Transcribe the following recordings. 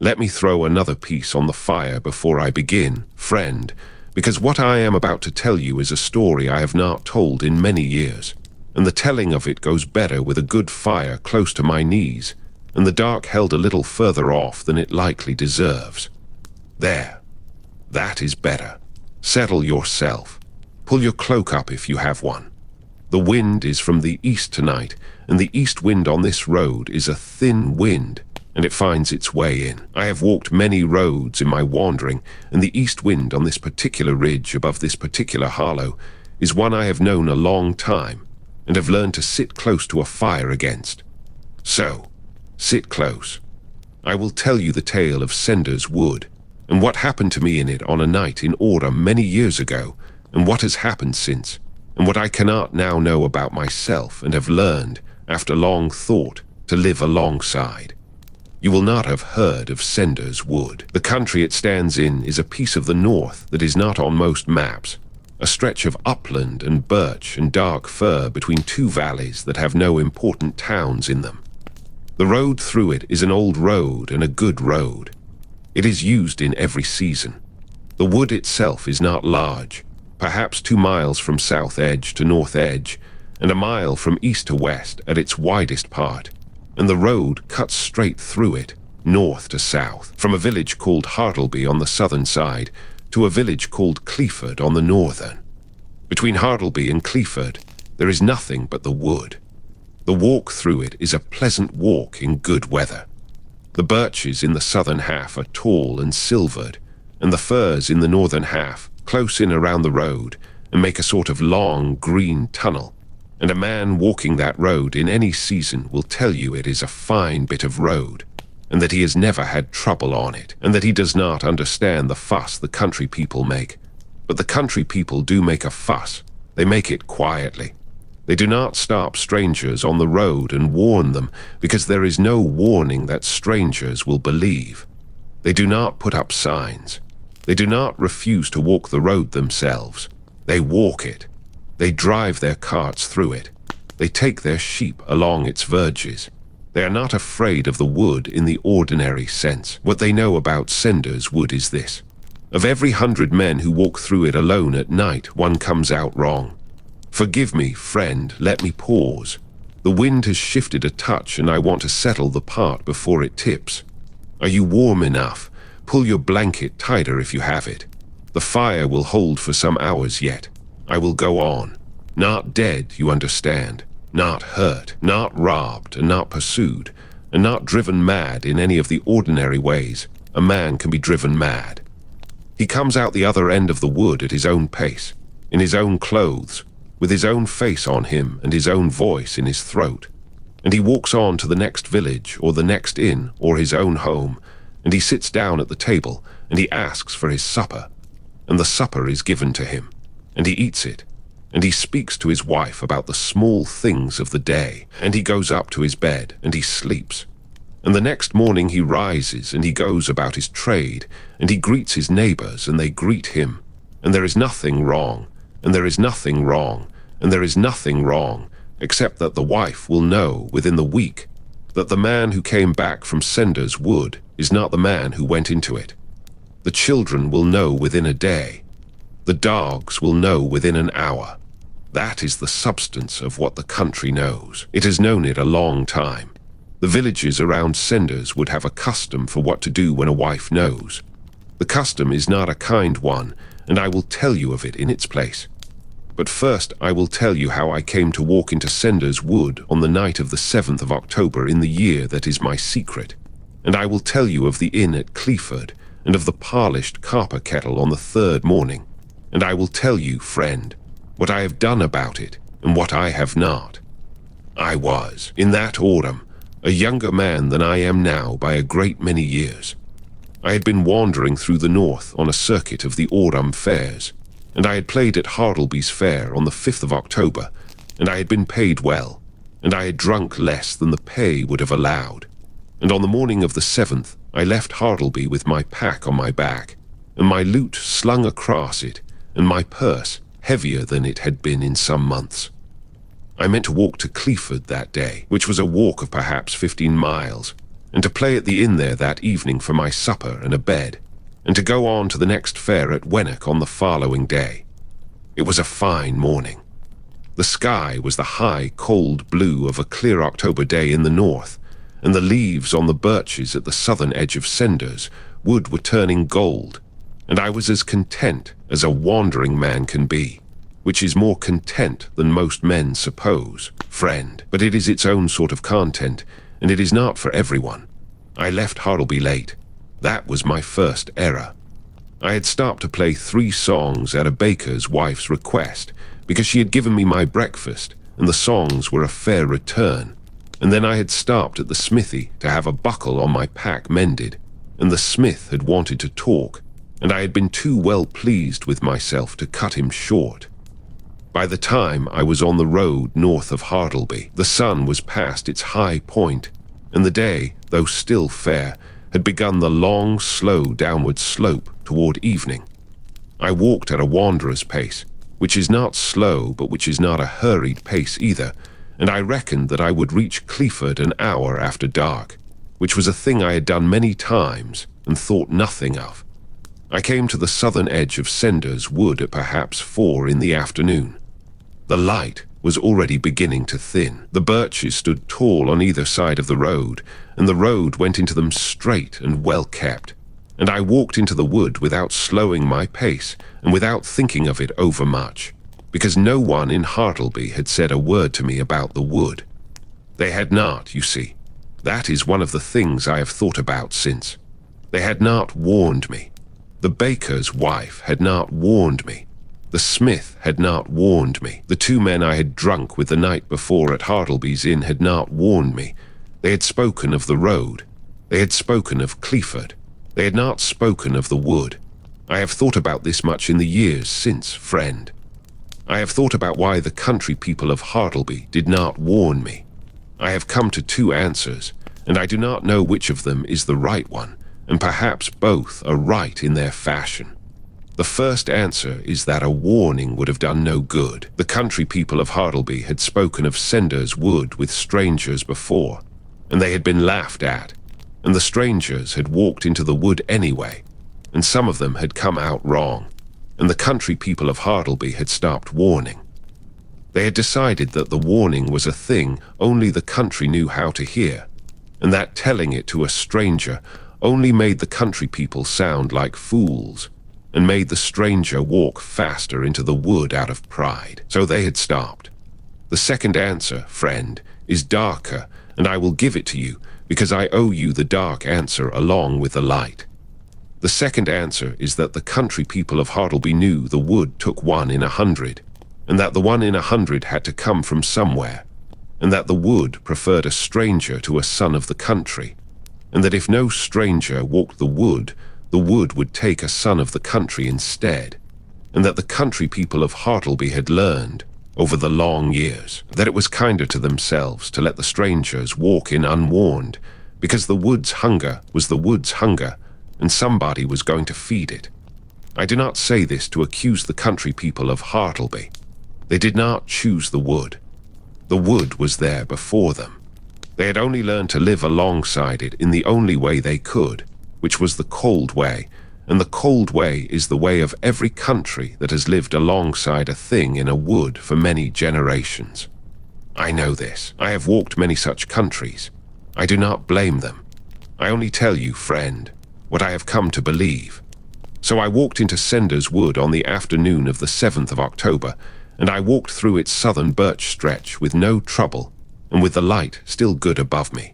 Let me throw another piece on the fire before I begin, friend, because what I am about to tell you is a story I have not told in many years, and the telling of it goes better with a good fire close to my knees, and the dark held a little further off than it likely deserves. There. That is better. Settle yourself. Pull your cloak up if you have one. The wind is from the east tonight, and the east wind on this road is a thin wind, and it finds its way in. I have walked many roads in my wandering, and the east wind on this particular ridge above this particular hollow is one I have known a long time, and have learned to sit close to a fire against. So, sit close. I will tell you the tale of Sender's Wood, and what happened to me in it on a night in autumn many years ago, and what has happened since, and what I cannot now know about myself and have learned, after long thought, to live alongside. You will not have heard of Sender's Wood. The country it stands in is a piece of the north that is not on most maps, a stretch of upland and birch and dark fir between two valleys that have no important towns in them. The road through it is an old road and a good road. It is used in every season. The wood itself is not large, perhaps 2 miles from south edge to north edge, and a mile from east to west at its widest part, and the road cuts straight through it, north to south, from a village called Hartleby on the southern side to a village called Cleeford on the northern. Between Hartleby and Cleeford, there is nothing but the wood. The walk through it is a pleasant walk in good weather. The birches in the southern half are tall and silvered, and the firs in the northern half close in around the road and make a sort of long green tunnel, and a man walking that road in any season will tell you it is a fine bit of road, and that he has never had trouble on it, and that he does not understand the fuss the country people make. But the country people do make a fuss. They make it quietly. They do not stop strangers on the road and warn them, because there is no warning that strangers will believe. They do not put up signs. They do not refuse to walk the road themselves. They walk it. They drive their carts through it. They take their sheep along its verges. They are not afraid of the wood in the ordinary sense. What they know about Sender's Wood is this: of every 100 men who walk through it alone at night, one comes out wrong. Forgive me, friend, let me pause. The wind has shifted a touch, and I want to settle the part before it tips. Are you warm enough? Pull your blanket tighter if you have it. The fire will hold for some hours yet. I will go on. Not dead, you understand. Not hurt, not robbed, and not pursued, and not driven mad in any of the ordinary ways a man can be driven mad. He comes out the other end of the wood at his own pace, in his own clothes, with his own face on him and his own voice in his throat, and he walks on to the next village or the next inn or his own home, and he sits down at the table and he asks for his supper, and the supper is given to him, and he eats it, and he speaks to his wife about the small things of the day, and he goes up to his bed and he sleeps. And the next morning he rises and he goes about his trade, and he greets his neighbors and they greet him, and there is nothing wrong, and there is nothing wrong, and there is nothing wrong, except that the wife will know within the week that the man who came back from Sender's Wood is not the man who went into it. The children will know within a day. The dogs will know within an hour. That is the substance of what the country knows. It has known it a long time. The villages around Sender's would have a custom for what to do when a wife knows. The custom is not a kind one, and I will tell you of it in its place. But first I will tell you how I came to walk into Sender's Wood on the night of the 7th of October in the year that is my secret, and I will tell you of the inn at Cleeford, and of the polished copper kettle on the 3rd morning, and I will tell you, friend, what I have done about it, and what I have not. I was, in that autumn, a younger man than I am now by a great many years. I had been wandering through the north on a circuit of the autumn fairs, and I had played at Hartleby's fair on the 5th of October, and I had been paid well, and I had drunk less than the pay would have allowed. And on the morning of the 7th, I left Hartleby with my pack on my back, and my lute slung across it, and my purse heavier than it had been in some months. I meant to walk to Cleeford that day, which was a walk of perhaps 15 miles, and to play at the inn there that evening for my supper and a bed, and to go on to the next fair at Wennock on the following day. It was a fine morning. The sky was the high, cold blue of a clear October day in the north, and the leaves on the birches at the southern edge of Senders Wood were turning gold, and I was as content as a wandering man can be, which is more content than most men suppose, friend, but it is its own sort of content, and it is not for everyone. I left Hartleby late. That was my first error. I had stopped to play 3 songs at a baker's wife's request, because she had given me my breakfast, and the songs were a fair return. And then I had stopped at the smithy to have a buckle on my pack mended, and the smith had wanted to talk, and I had been too well pleased with myself to cut him short. By the time I was on the road north of Hartleby, the sun was past its high point, and the day, though still fair, had begun the long, slow downward slope toward evening. I walked at a wanderer's pace, which is not slow, but which is not a hurried pace either, and I reckoned that I would reach Cleeford an hour after dark, which was a thing I had done many times and thought nothing of. I came to the southern edge of Senders Wood at perhaps 4 in the afternoon. The light was already beginning to thin. The birches stood tall on either side of the road, and the road went into them straight and well kept, and I walked into the wood without slowing my pace and without thinking of it overmuch, because no one in Hartleby had said a word to me about the wood. They had not, you see. That is one of the things I have thought about since. They had not warned me. The baker's wife had not warned me. The smith had not warned me. The 2 men I had drunk with the night before at Hartleby's inn had not warned me. They had spoken of the road. They had spoken of Cleeford. They had not spoken of the wood. I have thought about this much in the years since, friend. I have thought about why the country people of Hartleby did not warn me. I have come to 2 answers, and I do not know which of them is the right one, and perhaps both are right in their fashion. The first answer is that a warning would have done no good. The country people of Hartleby had spoken of Senders Wood with strangers before, and they had been laughed at, and the strangers had walked into the wood anyway, and some of them had come out wrong, and the country people of Hartleby had stopped warning. They had decided that the warning was a thing only the country knew how to hear, and that telling it to a stranger only made the country people sound like fools, and made the stranger walk faster into the wood out of pride. So they had stopped. The second answer, friend, is darker, and I will give it to you, because I owe you the dark answer along with the light. The second answer is that the country people of Hartleby knew the wood took 1 in 100, and that the 1 in 100 had to come from somewhere, and that the wood preferred a stranger to a son of the country, and that if no stranger walked the wood would take a son of the country instead, and that the country people of Hartleby had learned, over the long years, that it was kinder to themselves to let the strangers walk in unwarned, because the wood's hunger was the wood's hunger, and somebody was going to feed it. I do not say this to accuse the country people of Hartleby. They did not choose the wood. The wood was there before them. They had only learned to live alongside it in the only way they could, which was the cold way, and the cold way is the way of every country that has lived alongside a thing in a wood for many generations. I know this. I have walked many such countries. I do not blame them. I only tell you, friend, what I have come to believe. So I walked into Senders Wood on the afternoon of the 7th of October, and I walked through its southern birch stretch with no trouble, and with the light still good above me.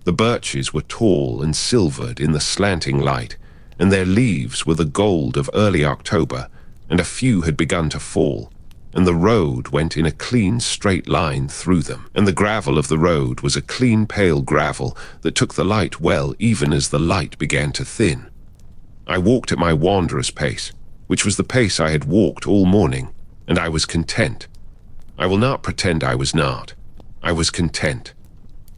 The birches were tall and silvered in the slanting light, and their leaves were the gold of early October, and a few had begun to fall, and the road went in a clean straight line through them, and the gravel of the road was a clean pale gravel that took the light well even as the light began to thin. I walked at my wanderer's pace, which was the pace I had walked all morning, and I was content. I will not pretend I was not. I was content.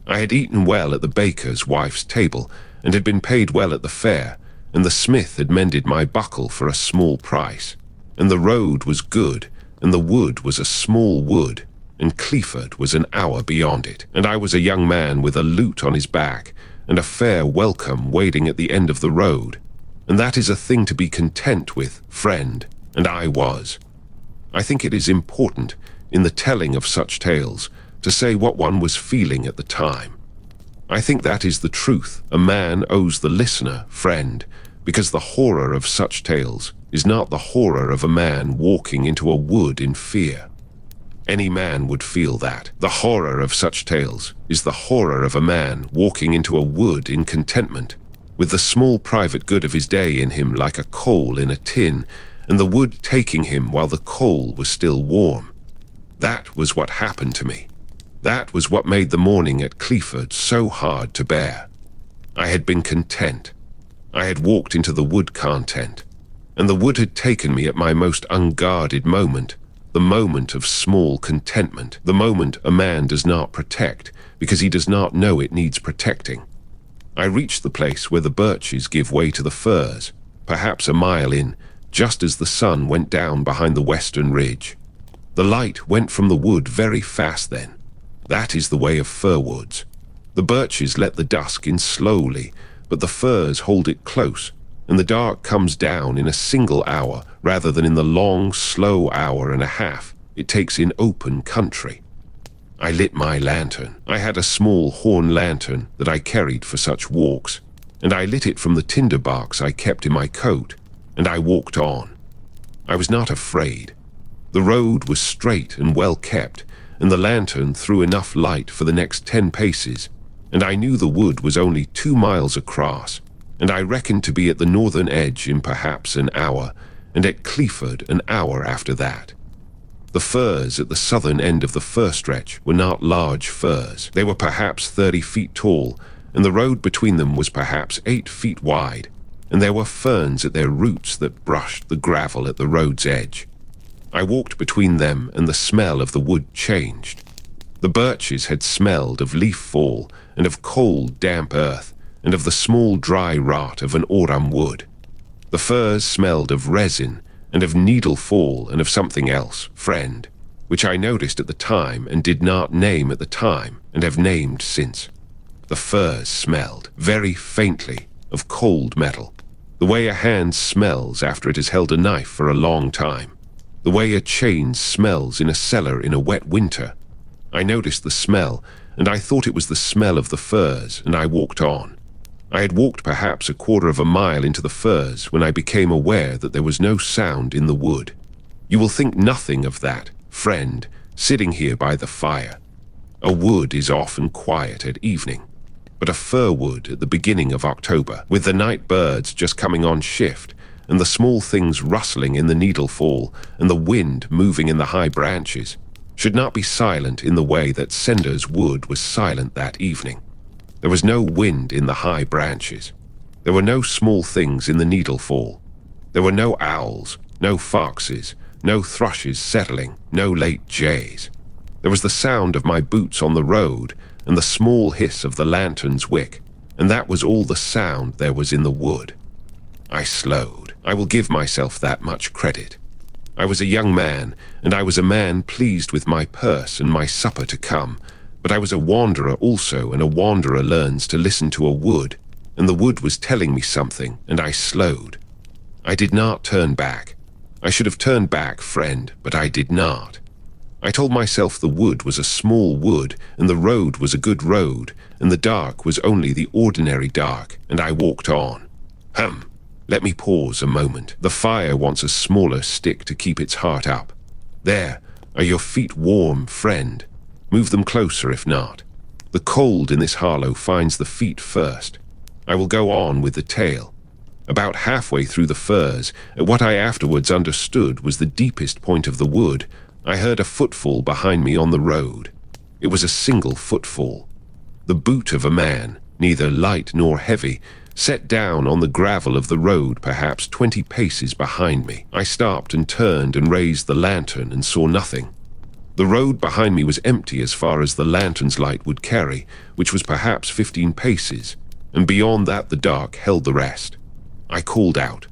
I had eaten well at the baker's wife's table, and had been paid well at the fair, and the smith had mended my buckle for a small price, and the road was good, and the wood was a small wood, and Cleeford was an hour beyond it, and I was a young man with a lute on his back, and a fair welcome waiting at the end of the road. And that is a thing to be content with, friend, and I was. I think it is important, in the telling of such tales, to say what one was feeling at the time. I think that is the truth a man owes the listener, friend, because the horror of such tales is not the horror of a man walking into a wood in fear. Any man would feel that. The horror of such tales is the horror of a man walking into a wood in contentment, with the small private good of his day in him like a coal in a tin, and the wood taking him while the coal was still warm. That was what happened to me. That was what made the morning at Clifford so hard to bear. I had been content. I had walked into the wood content, and the wood had taken me at my most unguarded moment, the moment of small contentment, the moment a man does not protect because he does not know it needs protecting. I reached the place where the birches give way to the firs, perhaps a mile in, just as the sun went down behind the western ridge. The light went from the wood very fast then. That is the way of fir woods. The birches let the dusk in slowly, but the firs hold it close, and the dark comes down in a single hour rather than in the long, slow hour and a half it takes in open country. I lit my lantern. I had a small horn lantern that I carried for such walks, and I lit it from the tinder box I kept in my coat, and I walked on. I was not afraid. The road was straight and well kept, and the lantern threw enough light for the next 10 paces, and I knew the wood was only 2 miles across, and I reckoned to be at the northern edge in perhaps an hour, and at Clifford an hour after that. The firs at the southern end of the fir stretch were not large firs. They were perhaps 30 feet tall, and the road between them was perhaps 8 feet wide, and there were ferns at their roots that brushed the gravel at the road's edge. I walked between them, and the smell of the wood changed. The birches had smelled of leaf fall, and of cold, damp earth, and of the small dry rot of an autumn wood. The firs smelled of resin, and of needle fall, and of something else, friend, which I noticed at the time and did not name at the time, and have named since. The firs smelled, very faintly, of cold metal, the way a hand smells after it has held a knife for a long time, the way a chain smells in a cellar in a wet winter. I noticed the smell, and I thought it was the smell of the firs, and I walked on. I had walked perhaps a quarter of a mile into the firs when I became aware that there was no sound in the wood. You will think nothing of that, friend, sitting here by the fire. A wood is often quiet at evening, but a fir wood at the beginning of October, with the night birds just coming on shift, and the small things rustling in the needle fall, and the wind moving in the high branches, should not be silent in the way that Sender's wood was silent that evening. There was no wind in the high branches. There were no small things in the needle fall. There were no owls, no foxes, no thrushes settling, no late jays. There was the sound of my boots on the road, and the small hiss of the lantern's wick, and that was all the sound there was in the wood. I slowed. I will give myself that much credit. I was a young man, and I was a man pleased with my purse and my supper to come, but I was a wanderer also, and a wanderer learns to listen to a wood, and the wood was telling me something, and I slowed. I did not turn back. I should have turned back, friend, but I did not. I told myself the wood was a small wood, and the road was a good road, and the dark was only the ordinary dark, and I walked on. Let me pause a moment. The fire wants a smaller stick to keep its heart up. There, are your feet warm, friend? Move them closer if not. The cold in this hollow finds the feet first. I will go on with the tale. About halfway through the firs, at what I afterwards understood was the deepest point of the wood, I heard a footfall behind me on the road. It was a single footfall. The boot of a man, neither light nor heavy, set down on the gravel of the road perhaps 20 paces behind me. I stopped and turned and raised the lantern and saw nothing. The road behind me was empty as far as the lantern's light would carry, which was perhaps 15 paces, and beyond that the dark held the rest. I called out.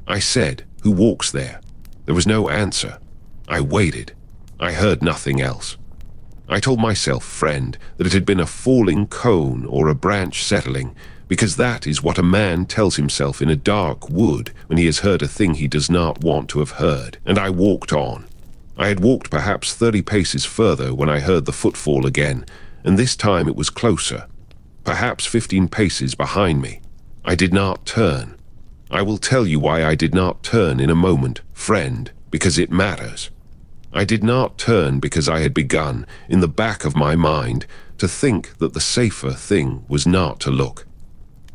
I said, "Who walks there?" There was no answer. I waited. I heard nothing else. I told myself, friend, that it had been a falling cone or a branch settling, because that is what a man tells himself in a dark wood when he has heard a thing he does not want to have heard. And I walked on. I had walked perhaps 30 paces further when I heard the footfall again, and this time it was closer, perhaps 15 paces behind me. I did not turn. I will tell you why I did not turn in a moment, friend, because it matters. I did not turn because I had begun, in the back of my mind, to think that the safer thing was not to look.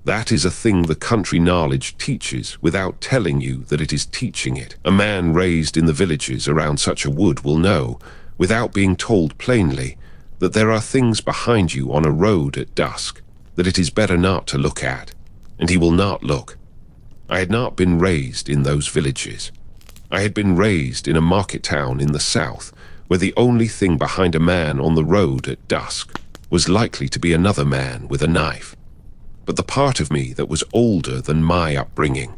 That is a thing the country knowledge teaches without telling you that it is teaching it. A man raised in the villages around such a wood will know, without being told plainly, that there are things behind you on a road at dusk that it is better not to look at, and he will not look. I had not been raised in those villages. I had been raised in a market town in the south, where the only thing behind a man on the road at dusk was likely to be another man with a knife. But the part of me that was older than my upbringing,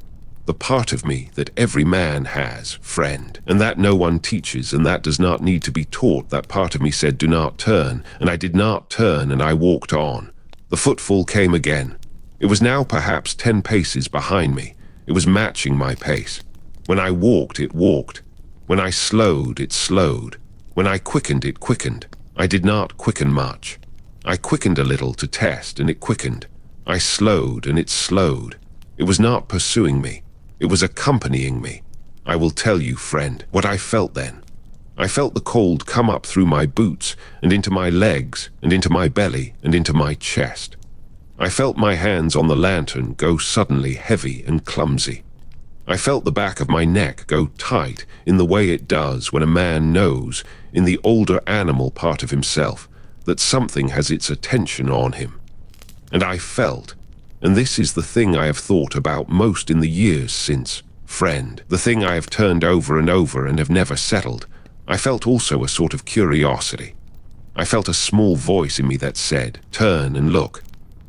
the part of me that every man has, friend, and that no one teaches and that does not need to be taught, that part of me said, do not turn, and I did not turn, and I walked on. The footfall came again. It was now perhaps 10 paces behind me. It was matching my pace. When I walked, it walked. When I slowed, it slowed. When I quickened, it quickened. I did not quicken much. I quickened a little to test, and it quickened. I slowed, and it slowed. It was not pursuing me. It was accompanying me. I will tell you, friend, what I felt then. I felt the cold come up through my boots, and into my legs, and into my belly, and into my chest. I felt my hands on the lantern go suddenly heavy and clumsy. I felt the back of my neck go tight in the way it does when a man knows, in the older animal part of himself, that something has its attention on him. And I felt, and this is the thing I have thought about most in the years since, friend, the thing I have turned over and over and have never settled, I felt also a sort of curiosity. I felt a small voice in me that said, turn and look.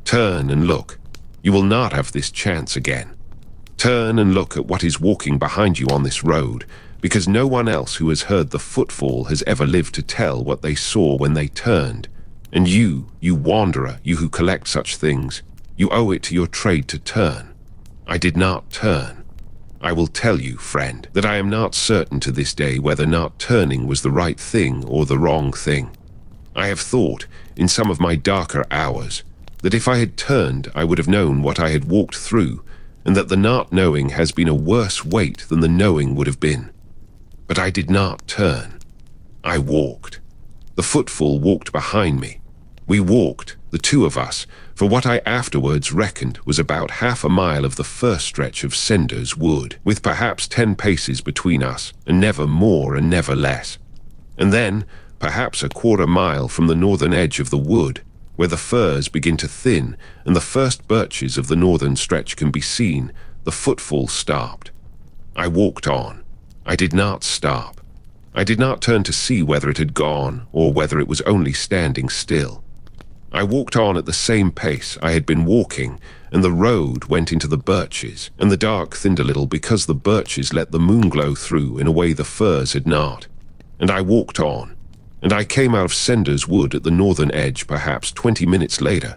Turn and look. You will not have this chance again. Turn and look at what is walking behind you on this road, because no one else who has heard the footfall has ever lived to tell what they saw when they turned. And you wanderer, you who collect such things, you owe it to your trade to turn. I did not turn. I will tell you, friend, that I am not certain to this day whether not turning was the right thing or the wrong thing. I have thought, in some of my darker hours, that if I had turned I would have known what I had walked through, and that the not knowing has been a worse weight than the knowing would have been. But I did not turn. I walked. The footfall walked behind me. We walked, the two of us, for what I afterwards reckoned was about half a mile of the first stretch of Sender's Wood, with perhaps 10 paces between us, and never more and never less. And then, perhaps a quarter mile from the northern edge of the wood, where the firs begin to thin and the first birches of the northern stretch can be seen, the footfall stopped. I walked on. I did not stop. I did not turn to see whether it had gone or whether it was only standing still. I walked on at the same pace I had been walking, and the road went into the birches, and the dark thinned a little because the birches let the moon glow through in a way the firs had not. And I walked on, and I came out of Sender's Wood at the northern edge perhaps 20 minutes later,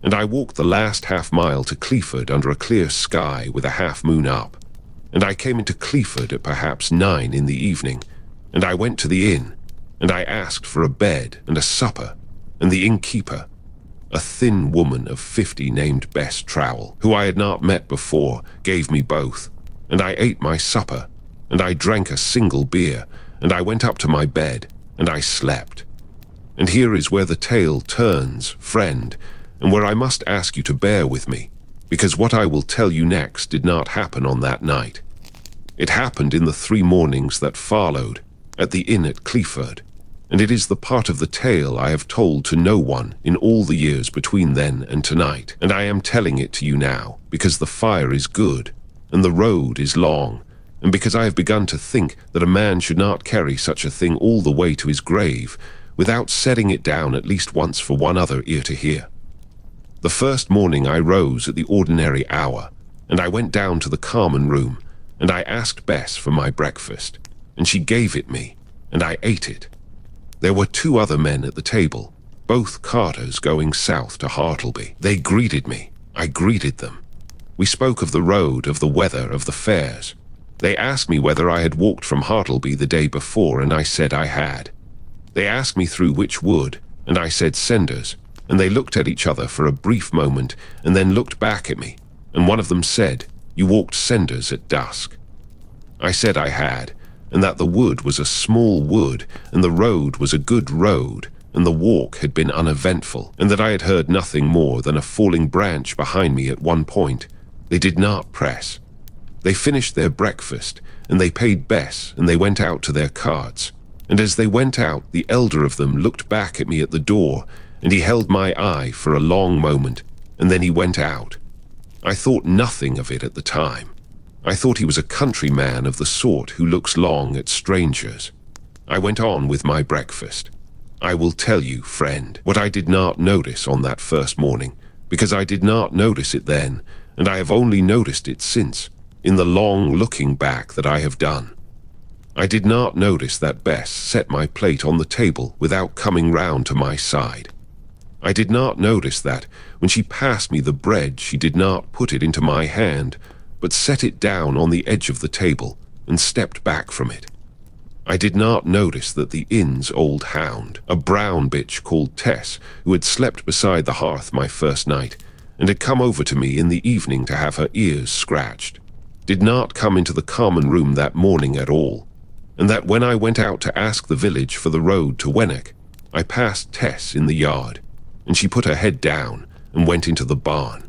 and I walked the last half-mile to Cleeford under a clear sky with a half-moon up, and I came into Cleeford at perhaps 9 in the evening, and I went to the inn, and I asked for a bed and a supper, and the innkeeper, a thin woman of 50 named Bess Trowell, who I had not met before, gave me both, and I ate my supper, and I drank a single beer, and I went up to my bed, and I slept. And here is where the tale turns, friend, and where I must ask you to bear with me, because what I will tell you next did not happen on that night. It happened in the 3 mornings that followed, at the inn at Cleeford, and it is the part of the tale I have told to no one in all the years between then and tonight, and I am telling it to you now, because the fire is good, and the road is long, and because I have begun to think that a man should not carry such a thing all the way to his grave, without setting it down at least once for one other ear to hear. The first morning I rose at the ordinary hour, and I went down to the common room, and I asked Bess for my breakfast, and she gave it me, and I ate it. There were two other men at the table, both carters going south to Hartleby. They greeted me. I greeted them. We spoke of the road, of the weather, of the fares. They asked me whether I had walked from Hartleby the day before, and I said I had. They asked me through which wood, and I said Senders, and they looked at each other for a brief moment and then looked back at me, and one of them said, "You walked Senders at dusk." I said I had, and that the wood was a small wood, and the road was a good road, and the walk had been uneventful, and that I had heard nothing more than a falling branch behind me at one point. They did not press. They finished their breakfast, and they paid Bess, and they went out to their carts. And as they went out, the elder of them looked back at me at the door, and he held my eye for a long moment, and then he went out. I thought nothing of it at the time. I thought he was a countryman of the sort who looks long at strangers. I went on with my breakfast. I will tell you, friend, what I did not notice on that first morning, because I did not notice it then, and I have only noticed it since, in the long looking back that I have done. I did not notice that Bess set my plate on the table without coming round to my side. I did not notice that, when she passed me the bread, she did not put it into my hand, but set it down on the edge of the table and stepped back from it. I did not notice that the inn's old hound, a brown bitch called Tess, who had slept beside the hearth my first night, and had come over to me in the evening to have her ears scratched, did not come into the common room that morning at all, and that when I went out to ask the village for the road to Wenwick, I passed Tess in the yard, and she put her head down and went into the barn.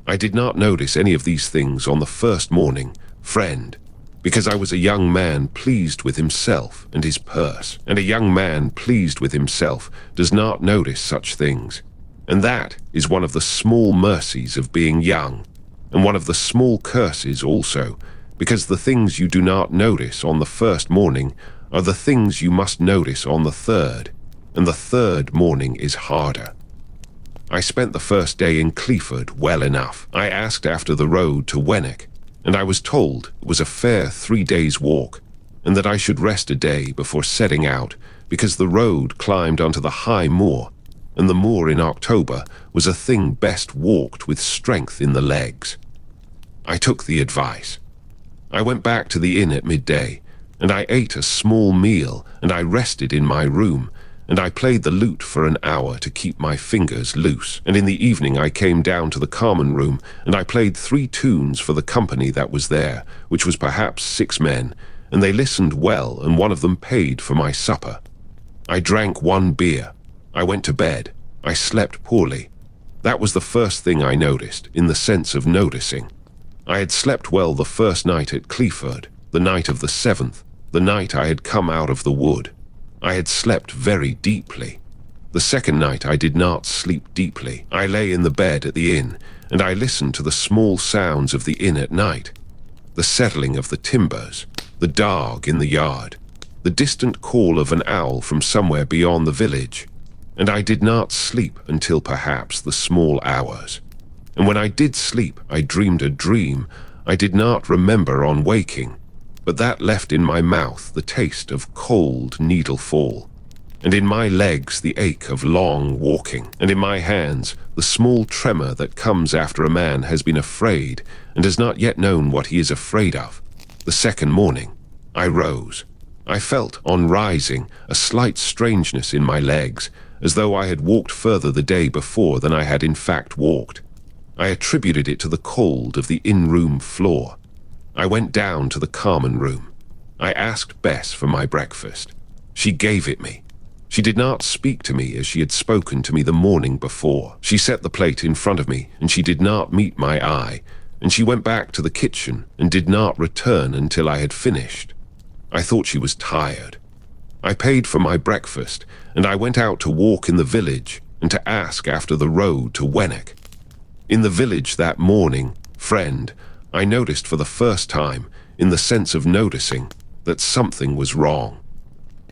I did not notice any of these things on the first morning, friend, because I was a young man pleased with himself and his purse, and a young man pleased with himself does not notice such things, and that is one of the small mercies of being young, and one of the small curses also, because the things you do not notice on the first morning are the things you must notice on the third, and the third morning is harder. I spent the first day in Cleeford well enough. I asked after the road to Wenwick, and I was told it was a fair 3 days' walk, and that I should rest a day before setting out, because the road climbed onto the high moor, and the moor in October was a thing best walked with strength in the legs. I took the advice. I went back to the inn at midday, and I ate a small meal, and I rested in my room, and I played the lute for an hour to keep my fingers loose, and in the evening I came down to the common room, and I played 3 tunes for the company that was there, which was perhaps 6 men, and they listened well, and one of them paid for my supper. I drank 1 beer. I went to bed. I slept poorly. That was the first thing I noticed, in the sense of noticing. I had slept well the first night at Cleeford, the night of the 7th, the night I had come out of the wood. I had slept very deeply. The second night I did not sleep deeply. I lay in the bed at the inn, and I listened to the small sounds of the inn at night, the settling of the timbers, the dog in the yard, the distant call of an owl from somewhere beyond the village, and I did not sleep until perhaps the small hours. And when I did sleep, I dreamed a dream I did not remember on waking, but that left in my mouth the taste of cold needle fall, and in my legs the ache of long walking, and in my hands the small tremor that comes after a man has been afraid and has not yet known what he is afraid of. The second morning, I rose. I felt, on rising, a slight strangeness in my legs, as though I had walked further the day before than I had in fact walked. I attributed it to the cold of the inn-room floor. I went down to the common room. I asked Bess for my breakfast. She gave it me. She did not speak to me as she had spoken to me the morning before. She set the plate in front of me, and she did not meet my eye, and she went back to the kitchen and did not return until I had finished. I thought she was tired. I paid for my breakfast, and I went out to walk in the village and to ask after the road to Wenwick. In the village that morning, friend, I noticed for the first time, in the sense of noticing, that something was wrong.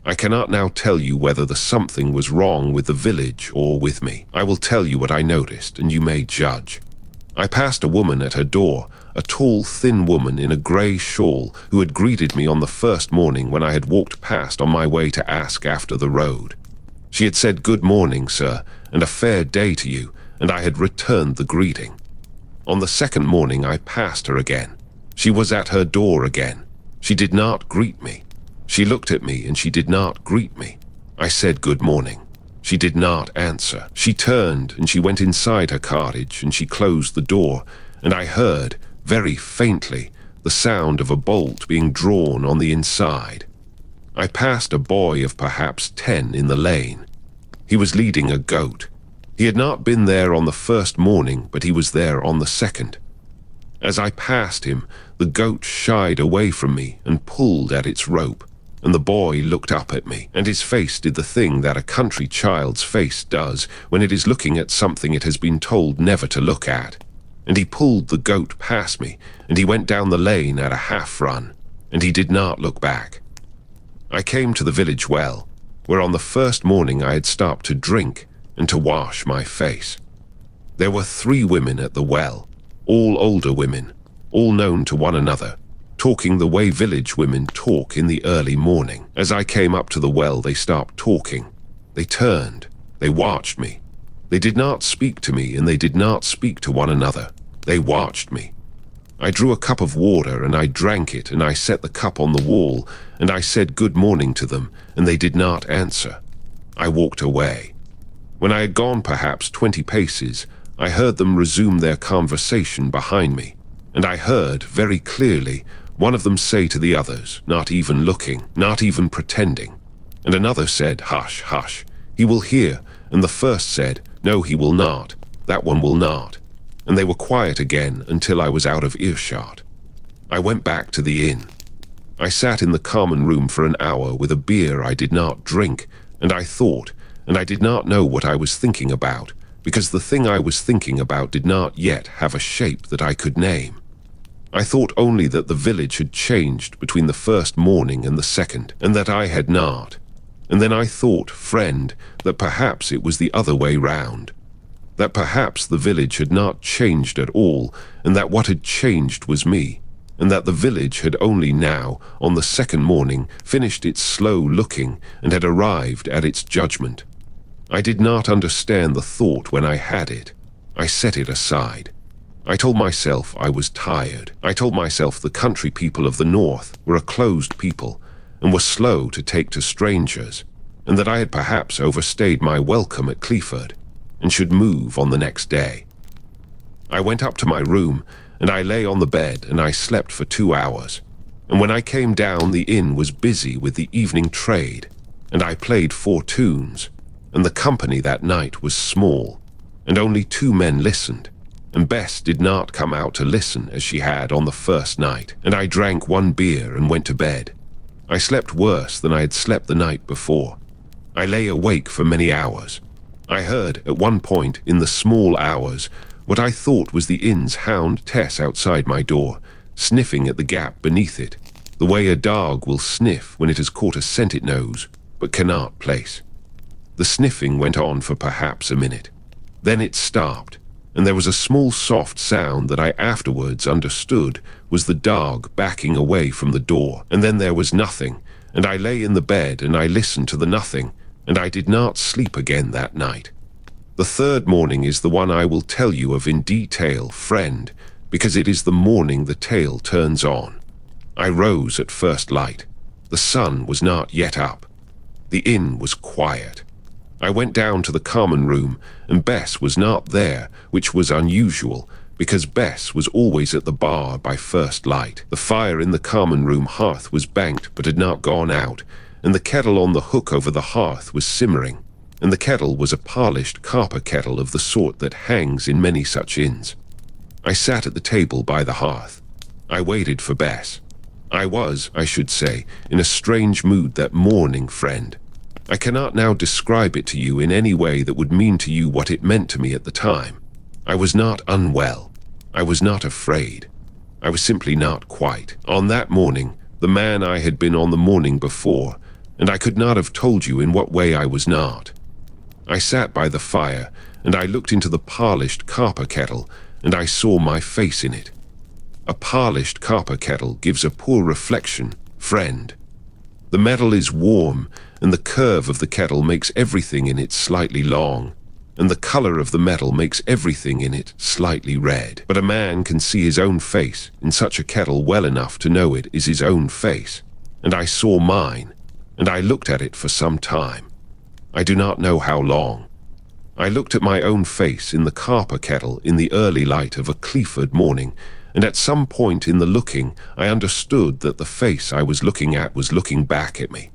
I cannot now tell you whether the something was wrong with the village or with me. I will tell you what I noticed, and you may judge. I passed a woman at her door, a tall, thin woman in a grey shawl who had greeted me on the first morning when I had walked past on my way to ask after the road. She had said, "Good morning, sir, and a fair day to you," and I had returned the greeting. On the second morning I passed her again. She was at her door again. She did not greet me. She looked at me and she did not greet me. I said, "Good morning." She did not answer. She turned and she went inside her cottage and she closed the door, and I heard, very faintly, the sound of a bolt being drawn on the inside. I passed a boy of perhaps 10 in the lane. He was leading a goat. He had not been there on the first morning, but he was there on the second. As I passed him, the goat shied away from me and pulled at its rope, and the boy looked up at me, and his face did the thing that a country child's face does when it is looking at something it has been told never to look at. And he pulled the goat past me, and he went down the lane at a half run, and he did not look back. I came to the village well, where on the first morning I had stopped to drink and to wash my face. There were 3 women at the well, all older women, all known to one another, talking the way village women talk in the early morning. As I came up to the well, they stopped talking. They turned. They watched me. They did not speak to me, and they did not speak to one another. They watched me. I drew a cup of water, and I drank it, and I set the cup on the wall, and I said good morning to them, and they did not answer. I walked away. When I had gone perhaps 20 paces, I heard them resume their conversation behind me, and I heard, very clearly, one of them say to the others, not even looking, not even pretending. And another said, "Hush, hush, he will hear." And the first said, "No, he will not. That one will not." And they were quiet again until I was out of earshot. I went back to the inn. I sat in the common room for an hour with a beer I did not drink, and I thought, and I did not know what I was thinking about, because the thing I was thinking about did not yet have a shape that I could name. I thought only that the village had changed between the first morning and the second, and that I had not. And then I thought, friend, that perhaps it was the other way round. That perhaps the village had not changed at all, and that what had changed was me, and that the village had only now, on the second morning, finished its slow looking and had arrived at its judgment. I did not understand the thought when I had it. I set it aside. I told myself I was tired. I told myself the country people of the north were a closed people and were slow to take to strangers, and that I had perhaps overstayed my welcome at Cleeford and should move on the next day. I went up to my room, and I lay on the bed, and I slept for 2 hours. And when I came down, the inn was busy with the evening trade, and I played 4 tunes, and the company that night was small, and only 2 men listened, and Bess did not come out to listen as she had on the first night, and I drank 1 beer and went to bed. I slept worse than I had slept the night before. I lay awake for many hours. I heard, at one point, in the small hours, what I thought was the inn's hound Tess outside my door, sniffing at the gap beneath it, the way a dog will sniff when it has caught a scent it knows, but cannot place. The sniffing went on for perhaps a minute. Then it stopped, and there was a small soft sound that I afterwards understood was the dog backing away from the door, and then there was nothing, and I lay in the bed and I listened to the nothing, and I did not sleep again that night. The third morning is the one I will tell you of in detail, friend, because it is the morning the tale turns on. I rose at first light. The sun was not yet up. The inn was quiet. I went down to the common room, and Bess was not there, which was unusual, because Bess was always at the bar by first light. The fire in the common room hearth was banked but had not gone out, and the kettle on the hook over the hearth was simmering, and the kettle was a polished copper kettle of the sort that hangs in many such inns. I sat at the table by the hearth. I waited for Bess. I was, I should say, in a strange mood that morning, friend. I cannot now describe it to you in any way that would mean to you what it meant to me at the time. I was not unwell. I was not afraid. I was simply not quite. On that morning, the man I had been on the morning before, and I could not have told you in what way I was not. I sat by the fire, and I looked into the polished copper kettle, and I saw my face in it. A polished copper kettle gives a poor reflection, friend. The metal is warm, and the curve of the kettle makes everything in it slightly long, and the color of the metal makes everything in it slightly red. But a man can see his own face in such a kettle well enough to know it is his own face, and I saw mine, and I looked at it for some time. I do not know how long. I looked at my own face in the copper kettle in the early light of a Clifford morning, and at some point in the looking, I understood that the face I was looking at was looking back at me.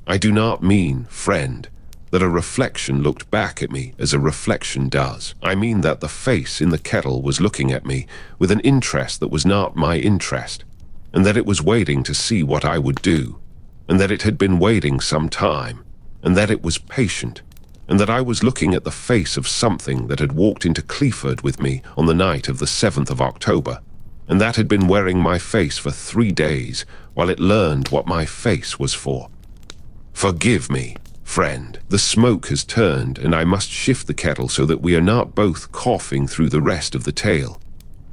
I do not mean, friend, that a reflection looked back at me as a reflection does. I mean that the face in the kettle was looking at me with an interest that was not my interest, and that it was waiting to see what I would do, and that it had been waiting some time, and that it was patient, and that I was looking at the face of something that had walked into Clifford with me on the night of the 7th of October, and that had been wearing my face for 3 days while it learned what my face was for. Forgive me, friend. The smoke has turned, and I must shift the kettle so that we are not both coughing through the rest of the tale.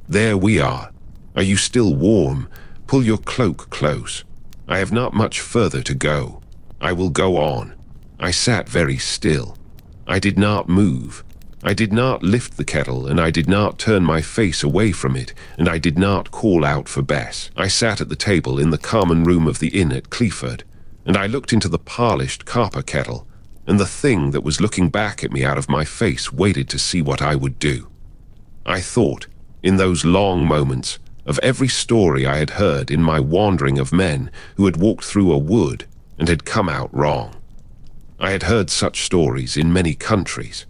There we are. Are you still warm? Pull your cloak close. I have not much further to go. I will go on. I sat very still. I did not move. I did not lift the kettle, and I did not turn my face away from it, and I did not call out for Bess. I sat at the table in the common room of the inn at Clifford, and I looked into the polished copper kettle, and the thing that was looking back at me out of my face waited to see what I would do. I thought, in those long moments, of every story I had heard in my wandering of men who had walked through a wood and had come out wrong. I had heard such stories in many countries.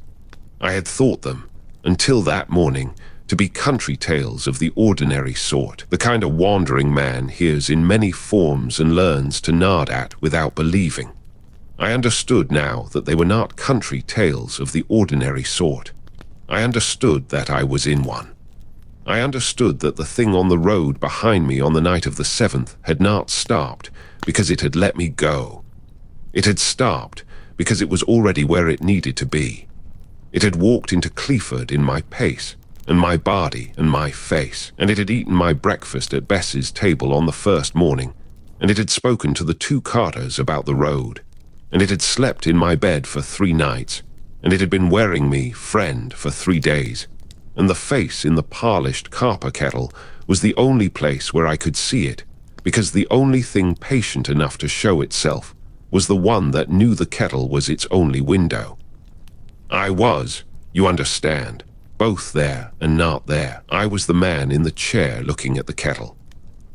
I had thought them, until that morning, to be country tales of the ordinary sort, the kind a wandering man hears in many forms and learns to nod at without believing. I understood now that they were not country tales of the ordinary sort. I understood that I was in one. I understood that the thing on the road behind me on the night of the 7th had not stopped because it had let me go. It had stopped because it was already where it needed to be. It had walked into Clifford in my pace, and my body and my face, and it had eaten my breakfast at Bess's table on the first morning, and it had spoken to the 2 carters about the road, and it had slept in my bed for 3 nights, and it had been wearing me, friend, for 3 days, and the face in the polished copper kettle was the only place where I could see it, because the only thing patient enough to show itself was the one that knew the kettle was its only window. I was, you understand, both there and not there. I was the man in the chair looking at the kettle.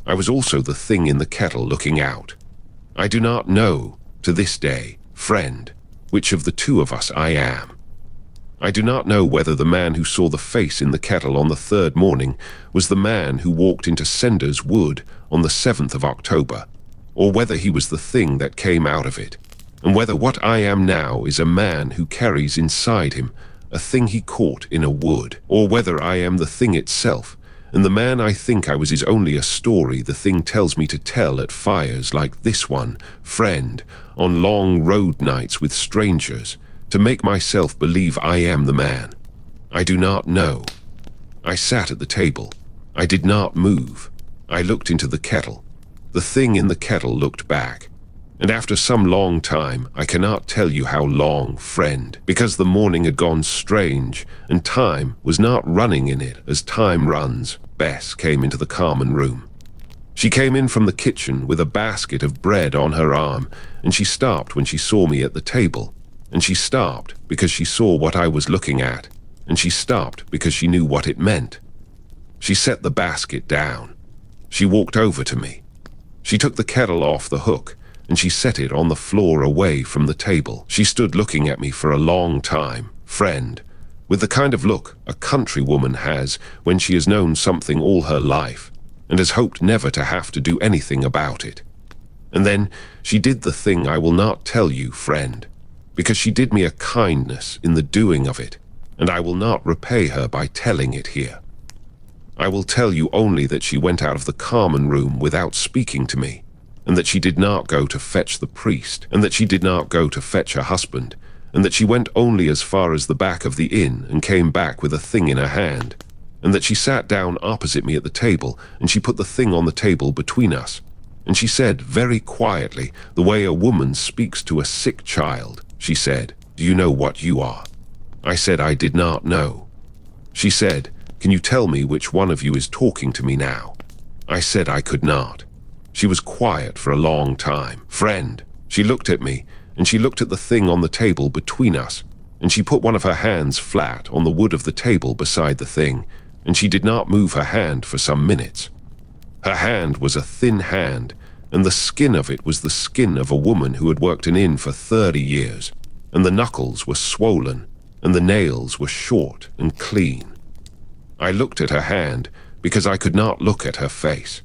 I was also the thing in the kettle looking out. I do not know, to this day, friend, which of the 2 of us I am. I do not know whether the man who saw the face in the kettle on the 3rd morning was the man who walked into Sender's Wood on the 7th of October, or whether he was the thing that came out of it, and whether what I am now is a man who carries inside him a thing he caught in a wood, or whether I am the thing itself, and the man I think I was is only a story the thing tells me to tell at fires like this one, friend, on long road nights with strangers, to make myself believe I am the man. I do not know. I sat at the table. I did not move. I looked into the kettle. The thing in the kettle looked back. And after some long time, I cannot tell you how long, friend, because the morning had gone strange, and time was not running in it as time runs, Bess came into the common room. She came in from the kitchen with a basket of bread on her arm, and she stopped when she saw me at the table. And she stopped because she saw what I was looking at, and she stopped because she knew what it meant. She set the basket down. She walked over to me. She took the kettle off the hook, and she set it on the floor away from the table. She stood looking at me for a long time, friend, with the kind of look a country woman has when she has known something all her life, and has hoped never to have to do anything about it. And then she did the thing I will not tell you, friend, because she did me a kindness in the doing of it, and I will not repay her by telling it here. I will tell you only that she went out of the common room without speaking to me, and that she did not go to fetch the priest, and that she did not go to fetch her husband, and that she went only as far as the back of the inn and came back with a thing in her hand, and that she sat down opposite me at the table, and she put the thing on the table between us. And she said very quietly, the way a woman speaks to a sick child, she said, "Do you know what you are?" I said I did not know. She said, "Can you tell me which one of you is talking to me now?" I said I could not. She was quiet for a long time. "Friend," she looked at me, and she looked at the thing on the table between us, and she put one of her hands flat on the wood of the table beside the thing, and she did not move her hand for some minutes. Her hand was a thin hand, and the skin of it was the skin of a woman who had worked an inn for 30 years, and the knuckles were swollen, and the nails were short and clean. I looked at her hand because I could not look at her face.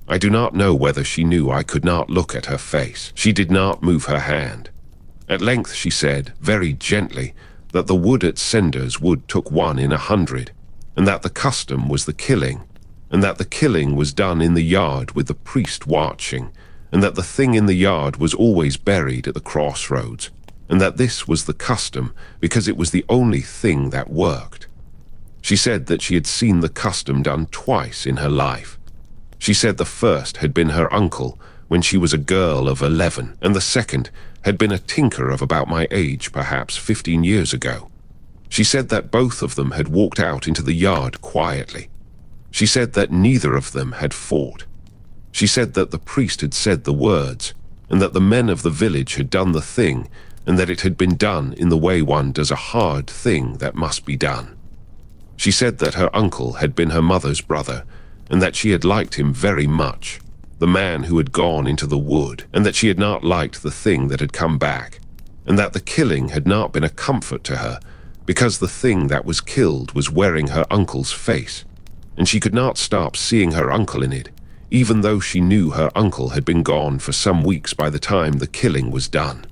I do not know whether she knew I could not look at her face. She did not move her hand. At length she said, very gently, that the wood at Sender's wood took 1 in 100, and that the custom was the killing, and that the killing was done in the yard with the priest watching, and that the thing in the yard was always buried at the crossroads, and that this was the custom because it was the only thing that worked. She said that she had seen the custom done twice in her life. She said the first had been her uncle when she was a girl of 11, and the second had been a tinker of about my age, perhaps 15 years ago. She said that both of them had walked out into the yard quietly. She said that neither of them had fought. She said that the priest had said the words, and that the men of the village had done the thing, and that it had been done in the way one does a hard thing that must be done. She said that her uncle had been her mother's brother, and that she had liked him very much, the man who had gone into the wood, and that she had not liked the thing that had come back, and that the killing had not been a comfort to her, because the thing that was killed was wearing her uncle's face, and she could not stop seeing her uncle in it, even though she knew her uncle had been gone for some weeks by the time the killing was done.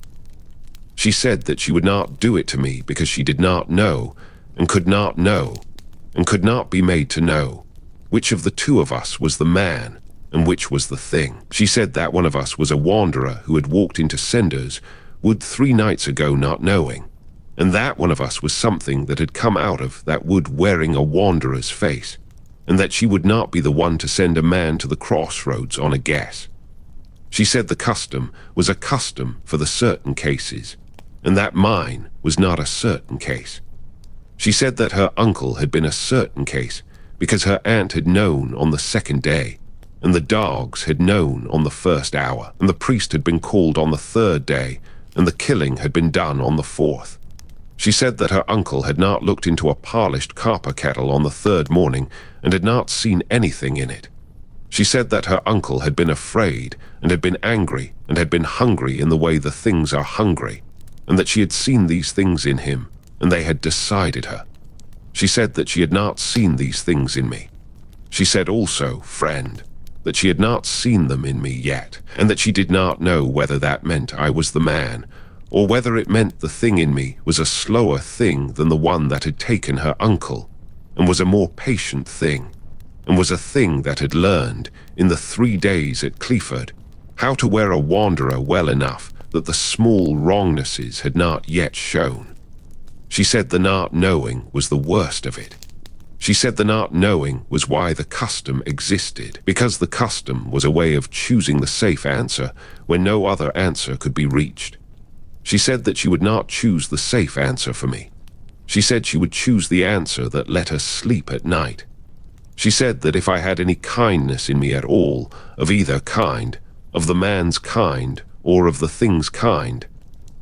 She said that she would not do it to me because she did not know, and could not know, and could not be made to know, which of the two of us was the man, and which was the thing. She said that one of us was a wanderer who had walked into Sender's wood 3 nights ago not knowing, and that one of us was something that had come out of that wood wearing a wanderer's face, and that she would not be the one to send a man to the crossroads on a guess. She said the custom was a custom for the certain cases, and that mine was not a certain case. She said that her uncle had been a certain case because her aunt had known on the 2nd day, and the dogs had known on the 1st hour, and the priest had been called on the 3rd day, and the killing had been done on the 4th. She said that her uncle had not looked into a polished copper kettle on the 3rd morning and had not seen anything in it. She said that her uncle had been afraid and had been angry and had been hungry in the way the things are hungry, and that she had seen these things in him, and they had decided her. She said that she had not seen these things in me. She said also, friend, that she had not seen them in me yet, and that she did not know whether that meant I was the man, or whether it meant the thing in me was a slower thing than the one that had taken her uncle, and was a more patient thing, and was a thing that had learned, in the 3 days at Clifford, how to wear a wanderer well enough that the small wrongnesses had not yet shown. She said the not knowing was the worst of it. She said the not knowing was why the custom existed, because the custom was a way of choosing the safe answer when no other answer could be reached. She said that she would not choose the safe answer for me. She said she would choose the answer that let her sleep at night. She said that if I had any kindness in me at all, of either kind, of the man's kind or of the thing's kind,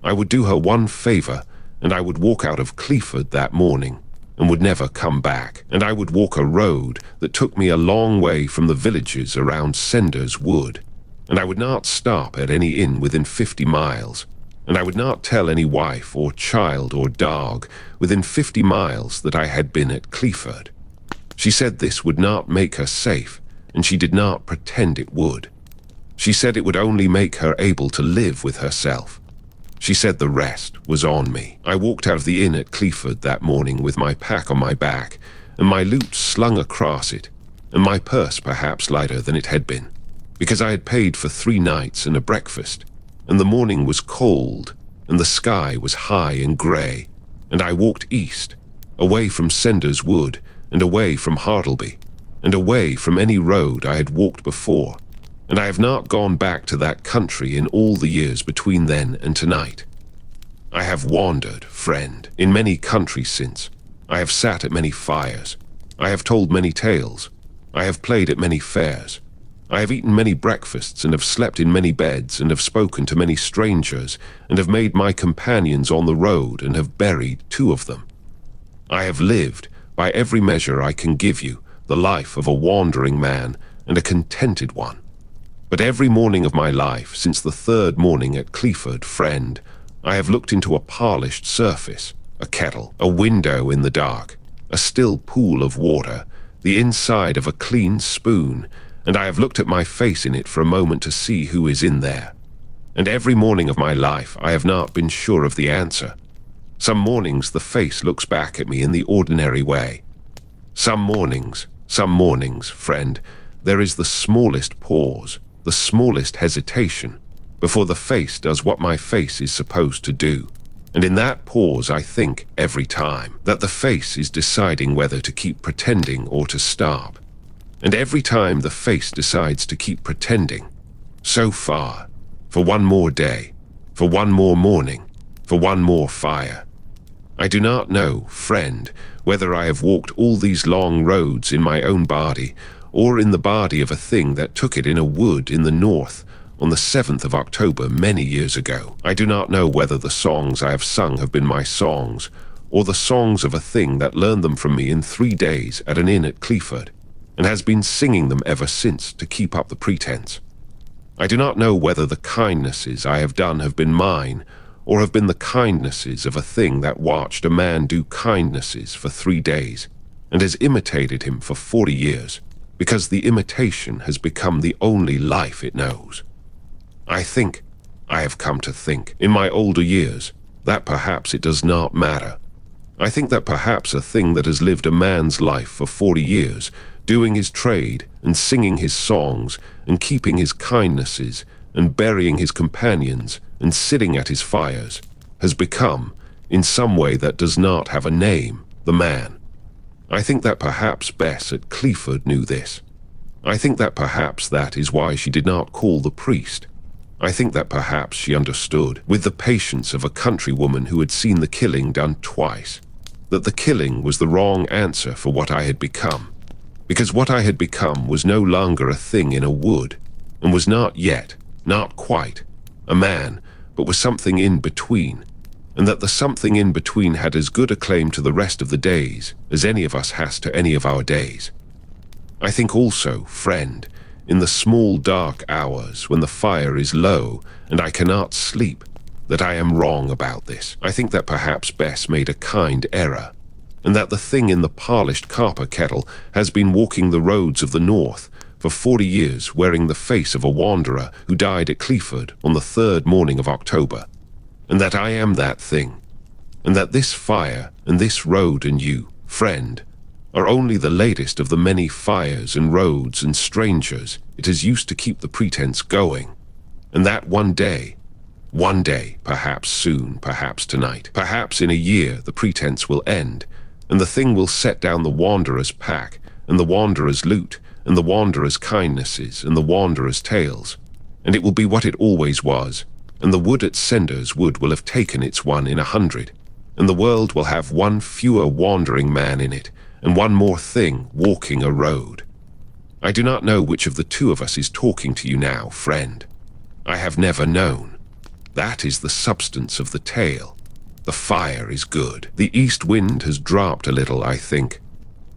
I would do her one favor, and I would walk out of Clifford that morning and would never come back, and I would walk a road that took me a long way from the villages around Sender's Wood, and I would not stop at any inn within 50 miles, and I would not tell any wife or child or dog within 50 miles that I had been at Clifford. She said this would not make her safe, and she did not pretend it would. She said it would only make her able to live with herself. She said the rest was on me. I walked out of the inn at Clifford that morning with my pack on my back, and my loot slung across it, and my purse perhaps lighter than it had been, because I had paid for 3 nights and a breakfast, and the morning was cold, and the sky was high and grey, and I walked east, away from Sender's Wood, and away from Hartleby, and away from any road I had walked before, and I have not gone back to that country in all the years between then and tonight. I have wandered, friend, in many countries since. I have sat at many fires. I have told many tales. I have played at many fairs. I have eaten many breakfasts, and have slept in many beds, and have spoken to many strangers, and have made my companions on the road, and have buried 2 of them. I have lived, by every measure I can give you, the life of a wandering man, and a contented one. But every morning of my life, since the 3rd morning at Cleeford, friend, I have looked into a polished surface, a kettle, a window in the dark, a still pool of water, the inside of a clean spoon, and I have looked at my face in it for a moment to see who is in there. And every morning of my life I have not been sure of the answer. Some mornings the face looks back at me in the ordinary way. Some mornings, friend, there is the smallest pause, the smallest hesitation, before the face does what my face is supposed to do. And in that pause I think, every time, that the face is deciding whether to keep pretending or to stop. And every time the face decides to keep pretending, so far, for one more day, for one more morning, for one more fire. I do not know, friend, whether I have walked all these long roads in my own body, or in the body of a thing that took it in a wood in the north, on the 7th of October many years ago. I do not know whether the songs I have sung have been my songs, or the songs of a thing that learned them from me in 3 days at an inn at Cleeford, and has been singing them ever since to keep up the pretense. I do not know whether the kindnesses I have done have been mine, or have been the kindnesses of a thing that watched a man do kindnesses for 3 days, and has imitated him for 40 years, because the imitation has become the only life it knows. I have come to think, in my older years, that perhaps it does not matter. I think that perhaps a thing that has lived a man's life for 40 years, doing his trade, and singing his songs, and keeping his kindnesses, and burying his companions, and sitting at his fires, has become, in some way that does not have a name, the man. I think that perhaps Bess at Cleeford knew this. I think that perhaps that is why she did not call the priest. I think that perhaps she understood, with the patience of a countrywoman who had seen the killing done twice, that the killing was the wrong answer for what I had become, because what I had become was no longer a thing in a wood, and was not yet, not quite, a man, but was something in between, and that the something in between had as good a claim to the rest of the days as any of us has to any of our days. I think also, friend, in the small dark hours when the fire is low and I cannot sleep, that I am wrong about this. I think that perhaps Bess made a kind error, and that the thing in the polished copper kettle has been walking the roads of the north for 40 years, wearing the face of a wanderer who died at Cleeford on the 3rd morning of October, and that I am that thing, and that this fire and this road and you, friend, are only the latest of the many fires and roads and strangers it has used to keep the pretense going, and that one day, perhaps soon, perhaps tonight, perhaps in a year, the pretense will end, and the thing will set down the wanderer's pack, and the wanderer's loot, and the wanderer's kindnesses, and the wanderer's tales, and it will be what it always was, and the wood at Sender's Wood will have taken its 1 in 100, and the world will have 1 fewer wandering man in it, and 1 more thing walking a road. I do not know which of the 2 of us is talking to you now, friend. I have never known. That is the substance of the tale. The fire is good. The east wind has dropped a little, I think.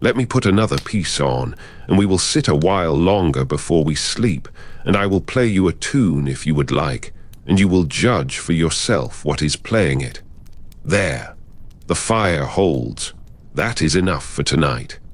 Let me put another piece on, and we will sit a while longer before we sleep, and I will play you a tune if you would like, and you will judge for yourself what is playing it. There, the fire holds. That is enough for tonight.